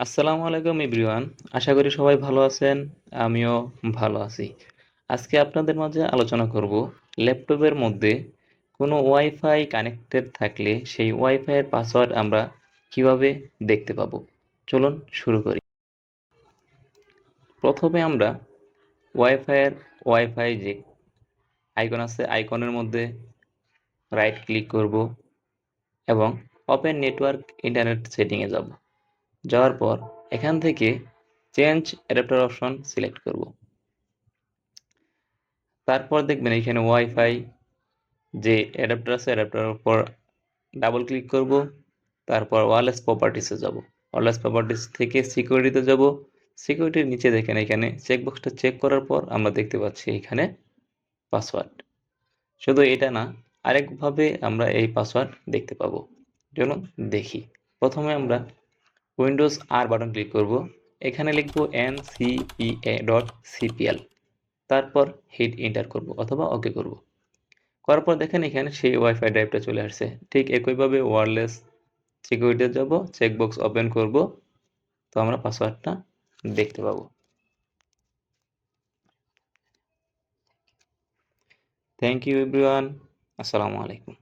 আসসালামু আলাইকুম এভরিওয়ান। আশা করি সবাই ভালো আছেন। আমিও ভালো আছি। আজকে আপনাদের মাঝে আলোচনা করব ল্যাপটপের মধ্যে কোনো ওয়াইফাই কানেক্টেড থাকলে সেই ওয়াইফাই এর পাসওয়ার্ড আমরা কিভাবে দেখতে পাবো। চলুন শুরু করি। প্রথমে আমরা ওয়াইফাই যে আইকন আছে আইকনের মধ্যে রাইট ক্লিক করব এবং ওপেন নেটওয়ার্ক ইন্টারনেট সেটিংয়ে যাব। যাওয়ার পর এখান থেকে চেঞ্জ অ্যাডাপ্টার অপশন সিলেক্ট করব। তারপর দেখবেন এখানে ওয়াইফাই যে অ্যাডাপ্টার আছে অ্যাডাপ্টারের উপর ডাবল ক্লিক করব। তারপর ওয়্যারলেস প্রপার্টিসে যাব। ওয়্যারলেস প্রপার্টিস থেকে সিকিউরিটিতে যাব। সিকিউরিটির নিচে দেখেন এখানে চেকবক্সটা চেক করার পর আমরা দেখতে পাচ্ছি এখানে পাসওয়ার্ড। শুধু এটা না, আরেকভাবে আমরা এই পাসওয়ার্ড দেখতে পাবো। চলুন দেখি। প্রথমে আমরা উইন্ডোজ আর বাটন ক্লিক করব। এখানে লিখব ncpa.cpl, তারপর হিট এন্টার করব অথবা ওকে করব। করার পর দেখেন এখানে সেই ওয়াইফাই ড্রাইভটা চলে আসছে। ঠিক একইভাবে ওয়্যারলেস সিকিউরিটিতে যাব, চেকবক্স ওপেন করব, তো আমরা পাসওয়ার্ডটা দেখতে পাবো। Thank you everyone. আসসালামু আলাইকুম।